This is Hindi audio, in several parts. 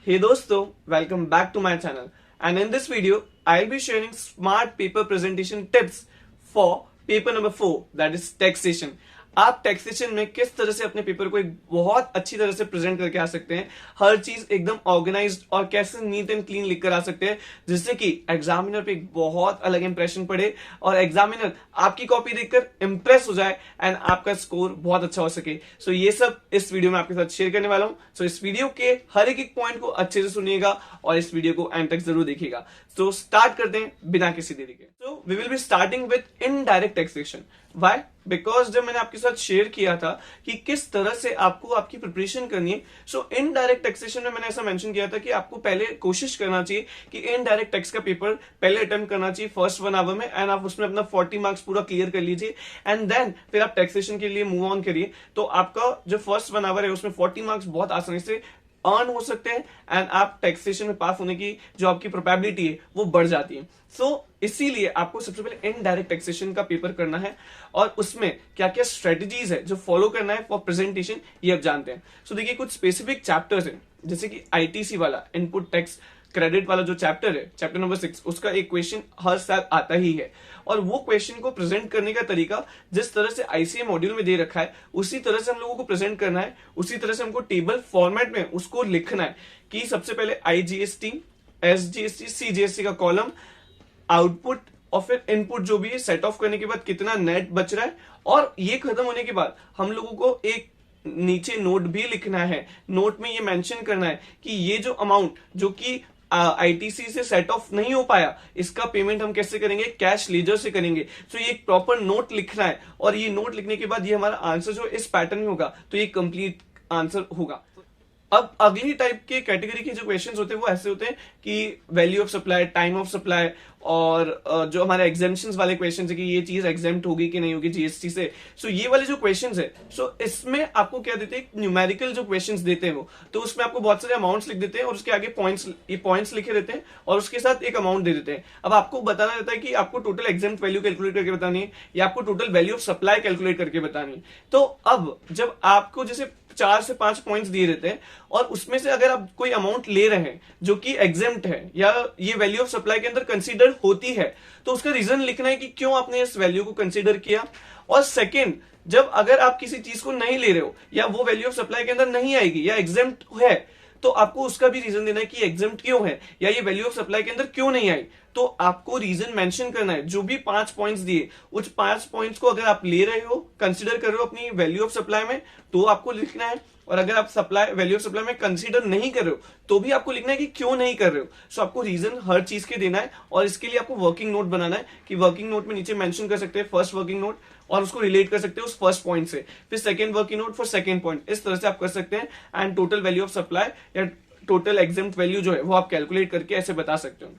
Hey दोस्तों, welcome back to my channel. And in this video, I'll be sharing smart paper presentation tips for paper number 4, that is taxation. आप टैक्सेशन में किस तरह से अपने पेपर को एक बहुत अच्छी तरह से प्रेजेंट करके आ सकते हैं, हर चीज एकदम ऑर्गेनाइज्ड और कैसे नीट एंड क्लीन लिख कर आ सकते हैं जिससे कि एग्जामिनर पे एक बहुत अलग इंप्रेशन पड़े और एग्जामिनर आपकी कॉपी देखकर इंप्रेस हो जाए एंड आपका स्कोर बहुत अच्छा हो सके। सो ये सब इस वीडियो में आपके साथ शेयर करने वाला हूं। सो इस वीडियो के हर एक पॉइंट को अच्छे से सुनिएगा और इस वीडियो को एंड तक जरूर देखिएगा। तो स्टार्ट करते हैं बिना किसी देरी के। So we will be starting with indirect taxation. Why? Because जब मैंने आपके साथ शेयर किया था कि किस तरह से आपको आपकी प्रिपरेशन करनी है, सो इनडायरेक्ट टैक्सेशन में मैंने ऐसा मेंशन किया था कि आपको पहले कोशिश करना चाहिए कि इनडायरेक्ट टैक्स का पेपर पहले अटेम्प्ट करना चाहिए फर्स्ट 1 आवर में एंड आप उसमें अपना 40 मार्क्स पूरा क्लियर कर लीजिए एंड देन फिर आप टैक्सेशन के लिए मूव ऑन करिए। तो आपका जो फर्स्ट 1 आवर है उसमें 40 मार्क्स बहुत आसानी से अर्न हो सकते हैं एंड आप टैक्सेशन में पास होने की जो आपकी प्रोबेबिलिटी है वो बढ़ जाती है। सो इसीलिए आपको सबसे पहले इनडायरेक्ट टैक्सेशन का पेपर करना है और उसमें क्या क्या स्ट्रेटजीज है जो फॉलो करना है फॉर प्रेजेंटेशन ये आप जानते हैं। सो देखिए कुछ स्पेसिफिक चैप्टर्स हैं जैसे कि आईटीसी वाला इनपुट टैक्स क्रेडिट वाला जो चैप्टर है, चैप्टर नंबर 6, उसका एक क्वेश्चन हर साल आता ही है और वो क्वेश्चन को प्रेजेंट करने का तरीका जिस तरह से आईसीए मॉड्यूल में दे रखा है उसी तरह से हम लोगों को प्रेजेंट करना है, उसी तरह से हमको टेबल फॉर्मेट में उसको लिखना है कि सबसे पहले आईजीएसटी, एसजीएसटी, सीजीएसटी का कॉलम, आउटपुट और फिर इनपुट जो भी है सेट ऑफ करने के बाद कितना नेट बच रहा है और ये खत्म होने के बाद हम लोगों को एक नीचे नोट भी लिखना है। नोट में ये मेंशन करना है कि ये जो अमाउंट जो कि आईटीसी से सेट ऑफ नहीं हो पाया इसका पेमेंट हम कैसे करेंगे, कैश लेजर से करेंगे। तो ये एक प्रॉपर नोट लिखना है और ये नोट लिखने के बाद ये हमारा आंसर जो इस पैटर्न में होगा तो ये कंप्लीट आंसर होगा। अब अगली टाइप के कैटेगरी के जो क्वेश्चंस होते हैं वो ऐसे होते हैं कि value of supply, time of supply और जो हमारे एग्जेम्पशंस वाले क्वेश्चंस है कि ये चीज एग्जेम्प्ट होगी कि नहीं होगी जीएसटी से। सो ये वाले जो क्वेश्चंस है सो इसमें आपको क्या देते हैं, न्यूमेरिकल जो क्वेश्चंस देते हैं वो, तो उसमें आपको बहुत सारे अमाउंट्स लिख देते हैं और उसके आगे पॉइंट्स लिखे देते हैं और उसके साथ एक अमाउंट दे देते हैं। अब आपको बताना रहता है कि आपको टोटल एग्जेम्प्ट वैल्यू कैलकुलेट करके बतानी है या आपको total value of supply calculate करके बतानी है। तो अब जब आपको जैसे 4 से 5 पॉइंट्स दिए रहते हैं और उसमें से अगर आप कोई अमाउंट ले रहे हैं जो कि एग्जेम्प्ट है या ये वैल्यू ऑफ सप्लाई के अंदर कंसीडर होती है तो उसका रीजन लिखना है कि क्यों आपने इस वैल्यू को कंसीडर किया। और सेकेंड, जब अगर आप किसी चीज को नहीं ले रहे हो या वो वैल्यू ऑफ सप्लाई के अंदर नहीं आएगी या एग्जेम्प्ट है तो आपको उसका भी रीजन देना है कि एग्जेम्प्ट क्यों है या ये वैल्यू ऑफ सप्लाई के अंदर क्यों नहीं आई। तो आपको रीजन मेंशन करना है। जो भी 5 पॉइंट्स दिए उस 5 पॉइंट्स को अगर आप ले रहे हो, कंसीडर कर रहे हो अपनी वैल्यू ऑफ सप्लाई में तो आपको लिखना है और अगर आप सप्लाई वैल्यू ऑफ सप्लाई में कंसीडर नहीं कर रहे हो तो भी आपको लिखना है कि क्यों नहीं कर रहे हो। सो आपको रीजन हर चीज के देना है और इसके लिए आपको वर्किंग नोट बनाना है कि वर्किंग नोट में नीचे मेंशन कर सकते हैं फर्स्ट वर्किंग नोट और उसको रिलेट कर सकते हैं उस फर्स्ट पॉइंट से, फिर second working note for second point. इस तरह से आप कर सकते हैं and total value of supply या टोटल एग्जेम्प्ट वैल्यू जो है वो आप कैलकुलेट करके ऐसे बता सकते हो।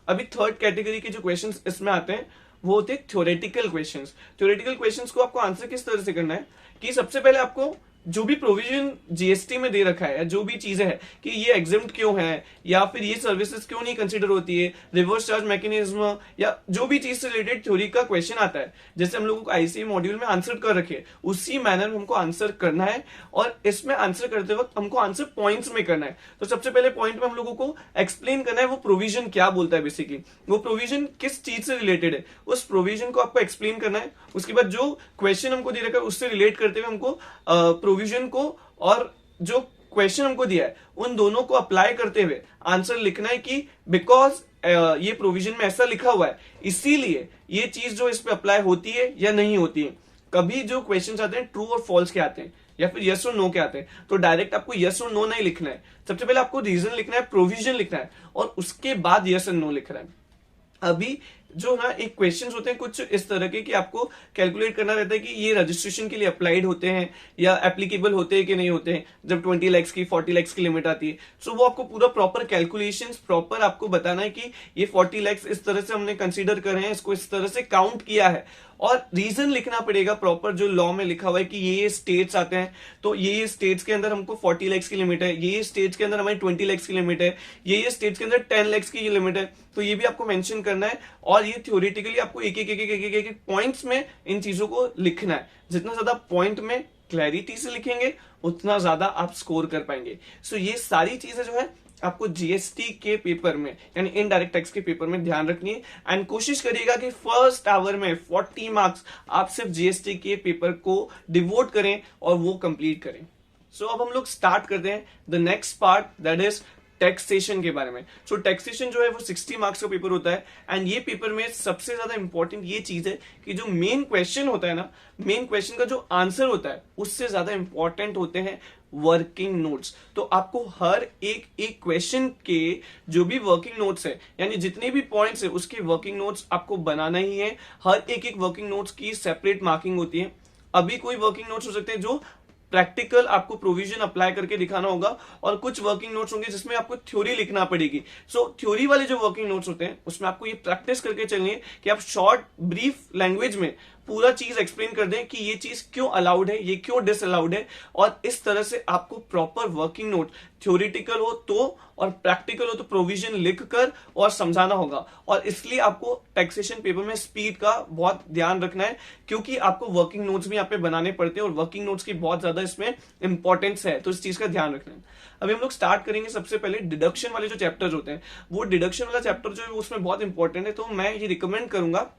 अभी थर्ड कैटेगरी के जो क्वेश्चंस इसमें आते हैं वो होते हैं थ्योरेटिकल क्वेश्चंस। थ्योरेटिकल क्वेश्चंस को आपको आंसर किस तरह से करना है कि सबसे पहले आपको जो भी प्रोविजन जीएसटी में दे रखा है या जो भी चीजें है कि ये एग्जेम्प्ट क्यों है या फिर ये सर्विसेज क्यों नहीं कंसीडर होती है, रिवर्स चार्ज मैकेनिज्म या जो भी चीज से रिलेटेड थ्योरी का क्वेश्चन आता है जैसे हम लोगों को आईसीए मॉड्यूल में आंसर कर रखे उसी मैनर में हमको आंसर करना है और इसमें आंसर करते वक्त हमको आंसर पॉइंट्स में करना है। तो सबसे पहले पॉइंट में हम लोगों को एक्सप्लेन करना है वो प्रोविजन क्या बोलता है, बेसिकली वो प्रोविजन किस चीज से रिलेटेड है उस प्रोविजन को आपको एक्सप्लेन करना है। उसके बाद जो क्वेश्चन हमको दे रखा है उससे रिलेट करते हुए हमको प्रोविजन को और जो क्वेश्चन हमको दिया है उन दोनों को अप्लाई करते हुए आंसर लिखना है कि बिकॉज ये प्रोविजन में ऐसा लिखा हुआ है इसीलिए ये चीज जो इस पे अप्लाई होती है या नहीं होती है। कभी जो क्वेश्चंस आते हैं ट्रू और फॉल्स के आते हैं या फिर यस और नो के आते हैं तो डायरेक्ट आपको यस और नो नहीं लिखना है। सबसे पहले आपको रीजन लिखना है, प्रोविजन लिखना है और उसके बाद यस और नो लिखना है। अभी जो ना एक क्वेश्चंस होते हैं कुछ इस तरह के कि आपको कैलकुलेट करना रहता है कि ये रजिस्ट्रेशन के लिए अप्लाइड होते हैं या एप्लीकेबल होते हैं कि नहीं होते हैं जब 20 लाख की 40 लाख की लिमिट आती है। सो वो आपको पूरा प्रॉपर कैलकुलेशंस प्रॉपर आपको बताना है कि ये 40 लाख इस तरह से हमने कंसीडर करे हैं, इसको इस तरह से काउंट किया है और रीजन लिखना पड़ेगा प्रॉपर जो लॉ में लिखा हुआ है कि ये स्टेट्स आते हैं तो ये स्टेट्स के अंदर हमको 40 लाख की लिमिट है, ये स्टेट्स के अंदर हमारी 20 लाख की लिमिट है, ये स्टेट्स के अंदर 10 लाख की लिमिट है। तो ये भी आपको मेंशन करना है और ये थ्योरेटिकली आपको एक एक पॉइंट्स में इन चीजों को लिखना है। जितना ज्यादा पॉइंट में क्लैरिटी से लिखेंगे उतना ज्यादा आप स्कोर कर पाएंगे। सो ये सारी चीजें जो है आपको जीएसटी के पेपर में यानी इनडायरेक्ट टैक्स के पेपर में ध्यान रखनी है। एंड कोशिश करिएगा कि फर्स्ट आवर में 40 मार्क्स आप सिर्फ जीएसटी के पेपर को डिवोट करें और वो कंप्लीट करें। सो अब हम लोग स्टार्ट करते हैं the next part, that is taxation के बारे में। सो टैक्सेशन जो है वो 60 मार्क्स का पेपर होता है। एंड ये पेपर में सबसे ज्यादा इंपॉर्टेंट ये चीज है कि जो मेन क्वेश्चन होता है ना, मेन क्वेश्चन का जो आंसर होता है उससे ज्यादा इंपॉर्टेंट होते हैं वर्किंग नोट्स। तो आपको हर एक एक क्वेश्चन के जो भी वर्किंग नोट्स है यानी जितने भी पॉइंट्स है उसके वर्किंग नोट्स आपको बनाना ही है। हर एक एक वर्किंग नोट्स की सेपरेट मार्किंग होती है। अभी कोई वर्किंग नोट्स हो सकते हैं जो प्रैक्टिकल आपको प्रोविजन अप्लाई करके दिखाना होगा, और कुछ वर्किंग नोट्स होंगे जिसमें आपको थ्योरी लिखना पड़ेगी। सो थ्योरी वाले जो वर्किंग नोट्स होते हैं उसमें आपको ये प्रैक्टिस करके चलनी है कि आप शॉर्ट ब्रीफ लैंग्वेज में पूरा चीज एक्सप्लेन कर दें कि ये चीज क्यों अलाउड है, ये क्यों डिसअलाउड है। और इस तरह से आपको प्रॉपर वर्किंग नोट, थ्योरेटिकल हो तो और प्रैक्टिकल हो तो प्रोविजन लिखकर और समझाना होगा। और इसलिए आपको टैक्सेशन पेपर में स्पीड का बहुत ध्यान रखना है, क्योंकि आपको वर्किंग नोट्स भी यहाँ पे बनाने पड़ते हैं और वर्किंग नोट्स की बहुत ज्यादा इसमें इंपॉर्टेंस है, तो इस चीज का ध्यान रखना है। अभी हम लोग स्टार्ट करेंगे सबसे पहले डिडक्शन वाले जो चैप्टर्स होते हैं। वो डिडक्शन वाला चैप्टर जो है उसमें बहुत इंपॉर्टेंट है, तो मैं ये रिकमेंड करूंगा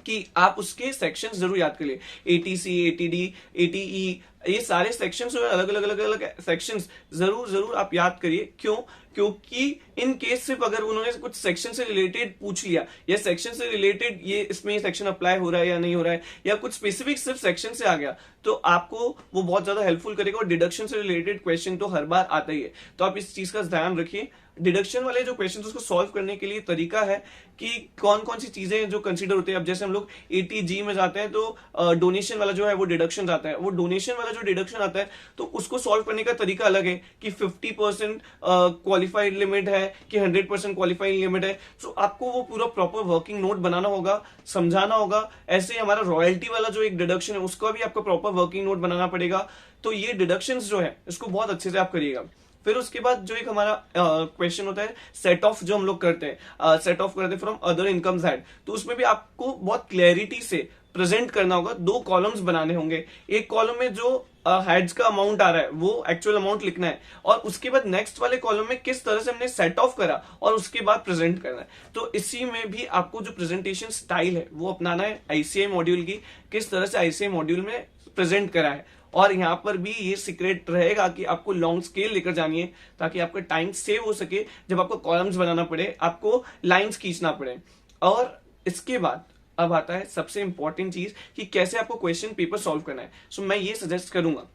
कि आप उसके सेक्शंस जरूर याद करिए। एटीसी, एटीडी, एटीई, ये सारे सेक्शंस जो है अलग अलग अलग अलग सेक्शंस जरूर जरूर आप याद करिए। क्यों? क्योंकि इन केस सिर्फ अगर उन्होंने कुछ सेक्शन से रिलेटेड पूछ लिया या सेक्शन से रिलेटेड ये इसमें सेक्शन अप्लाई हो रहा है या नहीं हो रहा है या कुछ स्पेसिफिक सिर्फ सेक्शन से आ गया तो आपको वो बहुत ज्यादा हेल्पफुल करेगा। और डिडक्शन से रिलेटेड क्वेश्चन तो हर बार आता ही है, तो आप इस चीज का ध्यान रखिए। डिडक्शन वाले जो क्वेश्चन उसको सॉल्व करने के लिए तरीका है कि कौन कौन सी चीजें जो कंसीडर होती है। अब जैसे हम लोग एटीजी में जाते हैं तो डोनेशन वाला जो है वो डिडक्शन आता है। वो डोनेशन वाला जो डिडक्शन आता है तो उसको सॉल्व करने का तरीका अलग है कि 50% क्वालिफाइड लिमिट है कि 100% क्वालिफाइड लिमिट है। तो आपको वो पूरा प्रॉपर वर्किंग नोट बनाना होगा, समझाना होगा। ऐसे ही हमारा रॉयल्टी वाला जो एक डिडक्शन है उसका भी आपको प्रॉपर वर्किंग नोट बनाना पड़ेगा। तो ये डिडक्शंस जो है इसको बहुत अच्छे से आप करिएगा। फिर उसके बाद जो एक हमारा क्वेश्चन होता है सेट ऑफ, जो हम लोग करते हैं सेट ऑफ करते हैं फ्रॉम अदर इनकम्स हेड, तो उसमें भी आपको बहुत क्लैरिटी से प्रेजेंट करना होगा। 2 कॉलम्स बनाने होंगे। एक कॉलम में जो हेड्स का अमाउंट आ रहा है वो एक्चुअल अमाउंट लिखना है, और उसके बाद नेक्स्ट वाले कॉलम में किस तरह से हमने सेट ऑफ करा और उसके बाद प्रेजेंट करना है। तो इसी में भी आपको जो प्रेजेंटेशन स्टाइल है वो अपनाना है आईसीआई मॉड्यूल की, किस तरह से आईसीआई मॉड्यूल में प्रेजेंट करा है। और यहाँ पर भी ये सीक्रेट रहेगा कि आपको लॉन्ग स्केल लेकर जानी है ताकि आपका टाइम सेव हो सके। जब आपको कॉलम्स बनाना पड़े, आपको लाइंस खींचना पड़े। और इसके बाद अब आता है सबसे इंपॉर्टेंट चीज कि कैसे आपको क्वेश्चन पेपर सॉल्व करना है। सो मैं ये सजेस्ट करूंगा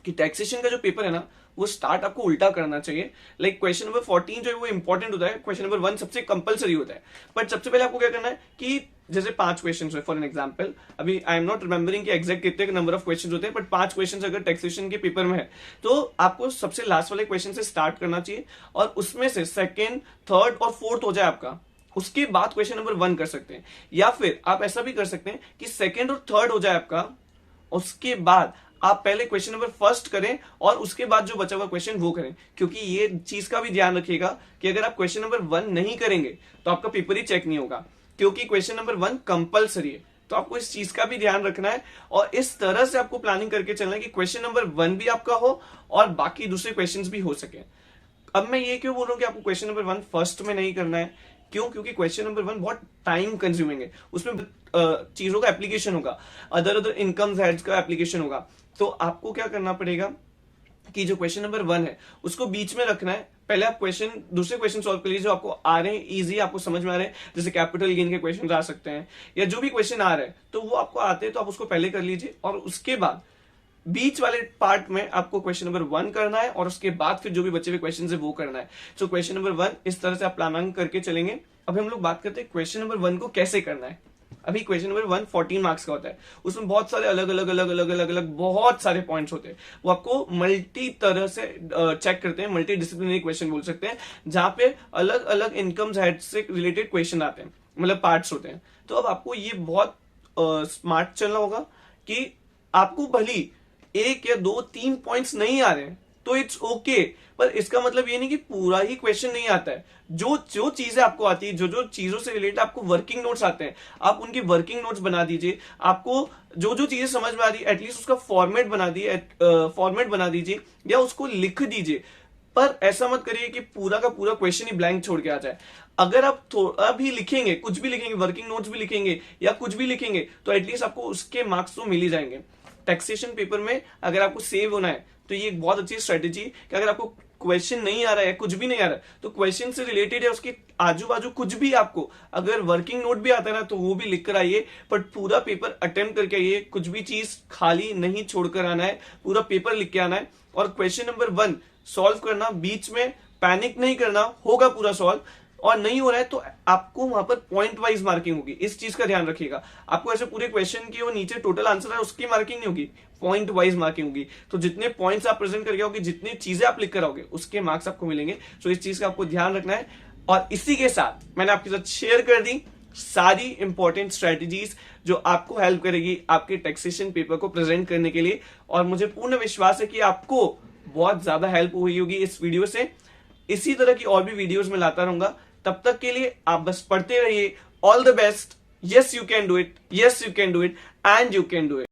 कि टैक्सेशन का जो पेपर है ना वो स्टार्ट आपको उल्टा करना चाहिए। लाइक क्वेश्चन नंबर 14 जो है वो इंपॉर्टेंट होता है, क्वेश्चन नंबर 1 सबसे कंपलसरी होता है। बट सबसे पहले आपको क्या करना है कि जैसे 5 क्वेश्चन है फॉर एन एग्जाम्पल, अभी आई एम नॉट रिमेंबरिंग कि एग्जैक्ट कितने नंबर ऑफ क्वेश्चन होते हैं, बट 5 क्वेश्चन अगर टैक्सेशन के पेपर में है तो आपको सबसे लास्ट वाले क्वेश्चन से स्टार्ट करना चाहिए और उसमें से सेकेंड, थर्ड और फोर्थ हो जाए आपका, उसके बाद क्वेश्चन नंबर 1 कर सकते हैं। या फिर आप ऐसा भी कर सकते हैं कि सेकेंड और थर्ड हो जाए आपका, उसके बाद आप पहले क्वेश्चन नंबर फर्स्ट करें और उसके बाद जो बचा हुआ क्वेश्चन वो करें। क्योंकि ये चीज का भी ध्यान रखिएगा कि अगर आप क्वेश्चन नंबर 1 नहीं करेंगे तो आपका पेपर ही चेक नहीं होगा, क्योंकि क्वेश्चन नंबर 1 कंपलसरी है। तो आपको इस चीज का भी ध्यान रखना है और इस तरह से आपको प्लानिंग करके चलना है कि क्वेश्चन नंबर 1 भी आपका हो और बाकी दूसरे क्वेश्चंस भी हो सके। अब मैं ये क्यों बोल रहा हूं कि आपको क्वेश्चन नंबर 1 फर्स्ट में नहीं करना है, क्यों? क्योंकि क्वेश्चन नंबर 1 बहुत टाइम कंज्यूमिंग है, उसमें चीजों का एप्लीकेशन होगा, अदर इनकम हेड्स का एप्लीकेशन होगा। तो आपको क्या करना पड़ेगा कि जो क्वेश्चन नंबर 1 है उसको बीच में रखना है। पहले आप दूसरे क्वेश्चन सॉल्व कर लीजिए जो आपको आ रहे हैं, इजी आपको समझ में आ रहे हैं। जैसे कैपिटल गेन के क्वेश्चन आ सकते हैं या जो भी क्वेश्चन आ रहे हैं तो वो आपको आते हैं, तो आप उसको पहले कर लीजिए और उसके बाद बीच वाले पार्ट में आपको क्वेश्चन नंबर 1 करना है और उसके बाद फिर जो भी बचे हुए क्वेश्चन है वो करना है। सो क्वेश्चन नंबर 1 इस तरह से आप प्लानिंग करके चलेंगे। अब हम लोग बात करते हैं क्वेश्चन नंबर 1 को कैसे करना है। अभी क्वेश्चन नंबर 1 14 मार्क्स का होता है, उसमें बहुत सारे अलग अलग अलग अलग अलग अलग बहुत सारे पॉइंट्स होते हैं। वो आपको मल्टी तरह से चेक करते हैं, मल्टी डिसिप्लिनरी क्वेश्चन बोल सकते हैं, जहां पे अलग अलग इनकम हेड से रिलेटेड क्वेश्चन आते हैं, मतलब पार्ट्स होते हैं। तो अब आपको ये बहुत स्मार्ट चलना होगा कि आपको भली 1 या 2 3 पॉइंट्स नहीं आ रहे हैं तो इट्स ओके पर इसका मतलब ये नहीं कि पूरा ही क्वेश्चन नहीं आता है। जो जो चीजें आपको आती है, जो जो चीजों से रिलेटेड आपको वर्किंग नोट्स आते हैं, आप उनकी वर्किंग नोट्स बना दीजिए। आपको जो जो चीजें समझ में आ रही है एटलीस्ट उसका फॉर्मेट बना दीजिए या उसको लिख दीजिए। पर ऐसा मत करिए कि पूरा का पूरा क्वेश्चन ही ब्लैंक छोड़ के आ जाए। अगर आप थोड़ा भी लिखेंगे, कुछ भी लिखेंगे, वर्किंग नोट्स भी लिखेंगे या कुछ भी लिखेंगे, तो एटलीस्ट आपको उसके मार्क्स तो मिल ही जाएंगे। टैक्सेशन पेपर में अगर आपको सेव होना है तो ये एक बहुत अच्छी स्ट्रेटेजी कि अगर आपको क्वेश्चन नहीं आ रहा है, कुछ भी नहीं आ रहा है, तो क्वेश्चन से रिलेटेड है उसके आजू बाजू कुछ भी आपको अगर वर्किंग नोट भी आता है ना तो वो भी लिख कर आइए। बट पूरा पेपर अटेम्प्ट करके आइए, कुछ भी चीज खाली नहीं छोड़कर आना है, पूरा पेपर लिख के आना है। और क्वेश्चन नंबर 1 सॉल्व करना, बीच में पैनिक नहीं करना, होगा पूरा सॉल्व। और नहीं हो रहा है तो आपको वहां पर पॉइंट वाइज मार्किंग होगी, इस चीज का ध्यान रखिएगा। आपको ऐसे पूरे क्वेश्चन की वो नीचे टोटल आंसर है उसकी मार्किंग नहीं होगी, पॉइंट वाइज मार्किंग होगी। तो जितने पॉइंट्स आप प्रेजेंट करके आओगे, जितनी चीजें आप लिख कर आओगे, उसके मार्क्स आपको मिलेंगे। तो इस चीज का आपको ध्यान रखना है। और इसी के साथ मैंने आपके साथ शेयर कर दी सारी इंपॉर्टेंट स्ट्रेटेजीज जो आपको हेल्प करेगी आपके टैक्सेशन पेपर को प्रेजेंट करने के लिए। और मुझे पूर्ण विश्वास है कि आपको बहुत ज्यादा हेल्प हुई होगी इस वीडियो से। इसी तरह की और भी वीडियोस में लाता रहूंगा। तब तक के लिए आप बस पढ़ते रहिए। All the best. Yes you can do it, yes you can do it and you can do it.